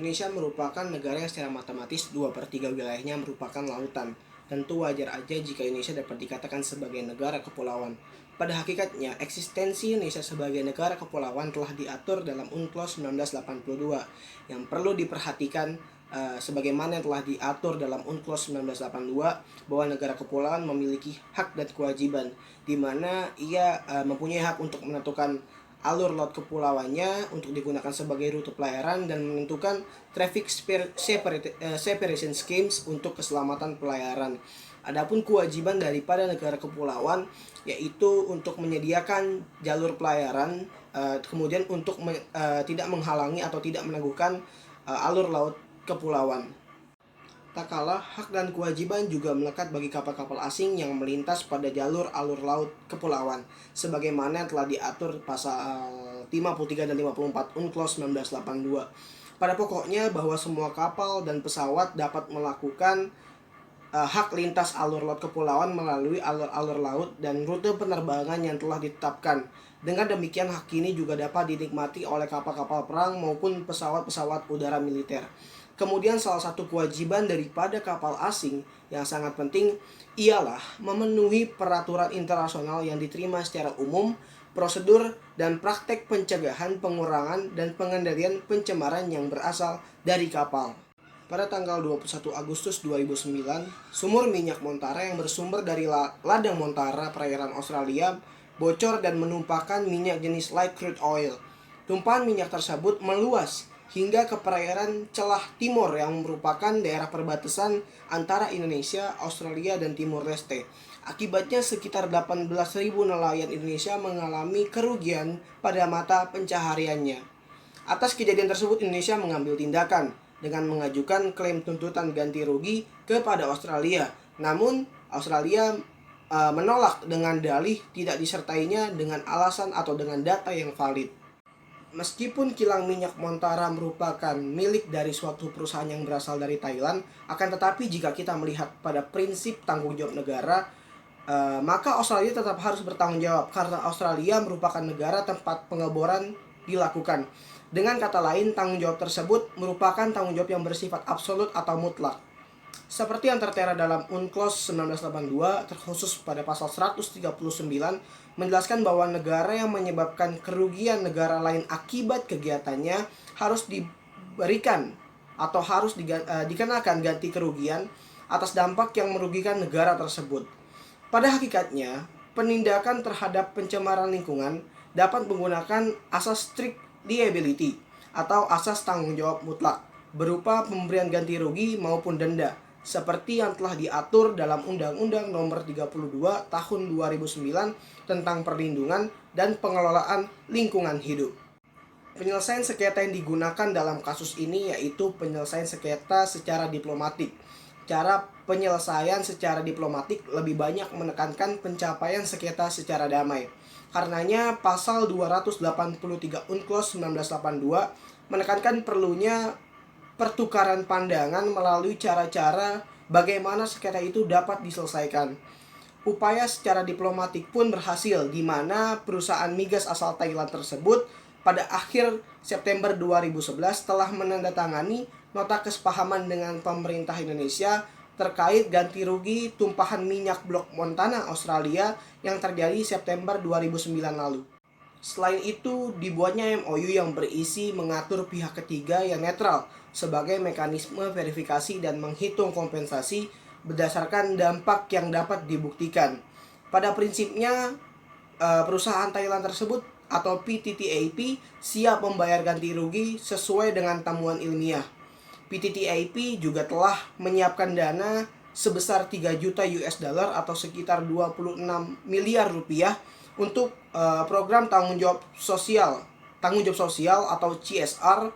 Indonesia merupakan negara yang secara matematis 2/3 wilayahnya merupakan lautan. Tentu wajar aja jika Indonesia dapat dikatakan sebagai negara kepulauan. Pada hakikatnya, eksistensi Indonesia sebagai negara kepulauan telah diatur dalam UNCLOS 1982 yang perlu diperhatikan sebagaimana yang telah diatur dalam UNCLOS 1982 bahwa negara kepulauan memiliki hak dan kewajiban di mana ia mempunyai hak untuk menentukan alur laut kepulauannya untuk digunakan sebagai rute pelayaran dan menentukan traffic separation schemes untuk keselamatan pelayaran. Adapun kewajiban daripada negara kepulauan yaitu untuk menyediakan jalur pelayaran, kemudian untuk tidak menghalangi atau tidak meneguhkan alur laut kepulauan. Tak kalah, hak dan kewajiban juga melekat bagi kapal-kapal asing yang melintas pada jalur alur laut kepulauan, sebagaimana yang telah diatur pasal 53 dan 54 UNCLOS 1982. Pada pokoknya bahwa semua kapal dan pesawat dapat melakukan hak lintas alur laut kepulauan melalui alur-alur laut dan rute penerbangan yang telah ditetapkan. Dengan demikian, hak ini juga dapat dinikmati oleh kapal-kapal perang maupun pesawat-pesawat udara militer. Kemudian salah satu kewajiban daripada kapal asing yang sangat penting ialah memenuhi peraturan internasional yang diterima secara umum, prosedur dan praktek pencegahan, pengurangan, dan pengendalian pencemaran yang berasal dari kapal. Pada tanggal 21 Agustus 2009, sumur minyak Montara yang bersumber dari ladang Montara perairan Australia bocor dan menumpahkan minyak jenis light crude oil. Tumpahan minyak tersebut meluas hingga ke perairan Celah Timur yang merupakan daerah perbatasan antara Indonesia, Australia, dan Timor Leste. Akibatnya sekitar 18.000 nelayan Indonesia mengalami kerugian pada mata pencahariannya. Atas kejadian tersebut, Indonesia mengambil tindakan dengan mengajukan klaim tuntutan ganti rugi kepada Australia. Namun, Australia menolak dengan dalih tidak disertainya dengan alasan atau dengan data yang valid. Meskipun kilang minyak Montara merupakan milik dari suatu perusahaan yang berasal dari Thailand, akan tetapi jika kita melihat pada prinsip tanggung jawab negara, maka Australia tetap harus bertanggung jawab karena Australia merupakan negara tempat pengeboran dilakukan. Dengan kata lain, tanggung jawab tersebut merupakan tanggung jawab yang bersifat absolut atau mutlak. Seperti yang tertera dalam UNCLOS 1982 terkhusus pada pasal 139 menjelaskan bahwa negara yang menyebabkan kerugian negara lain akibat kegiatannya harus diberikan atau harus dikenakan ganti kerugian atas dampak yang merugikan negara tersebut. Pada hakikatnya, penindakan terhadap pencemaran lingkungan dapat menggunakan asas strict liability atau asas tanggung jawab mutlak berupa pemberian ganti rugi maupun denda seperti yang telah diatur dalam Undang-Undang Nomor 32 Tahun 2009 tentang perlindungan dan pengelolaan lingkungan hidup. Penyelesaian sengketa yang digunakan dalam kasus ini yaitu penyelesaian sengketa secara diplomatik. Cara penyelesaian secara diplomatik lebih banyak menekankan pencapaian sengketa secara damai. Karenanya pasal 283 UNCLOS 1982 menekankan perlunya pertukaran pandangan melalui cara-cara bagaimana sengketa itu dapat diselesaikan. Upaya secara diplomatik pun berhasil di mana perusahaan migas asal Thailand tersebut pada akhir September 2011 telah menandatangani nota kesepahaman dengan pemerintah Indonesia terkait ganti rugi tumpahan minyak blok Montana Australia yang terjadi September 2009 lalu. Selain itu, dibuatnya MOU yang berisi mengatur pihak ketiga yang netral sebagai mekanisme verifikasi dan menghitung kompensasi berdasarkan dampak yang dapat dibuktikan. Pada prinsipnya, perusahaan Thailand tersebut atau PTTAP siap membayar ganti rugi sesuai dengan temuan ilmiah. PTTAP juga telah menyiapkan dana sebesar 3 juta US dollar atau sekitar 26 miliar rupiah untuk program tanggung jawab sosial atau CSR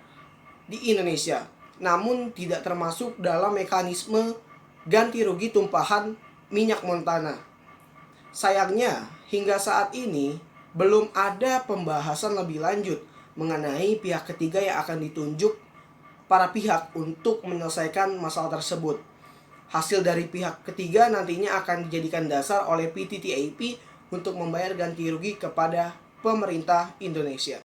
di Indonesia. Namun tidak termasuk dalam mekanisme ganti rugi tumpahan minyak Montana. Sayangnya, hingga saat ini belum ada pembahasan lebih lanjut mengenai pihak ketiga yang akan ditunjuk para pihak untuk menyelesaikan masalah tersebut. Hasil dari pihak ketiga nantinya akan dijadikan dasar oleh PTTAP untuk membayar ganti rugi kepada pemerintah Indonesia.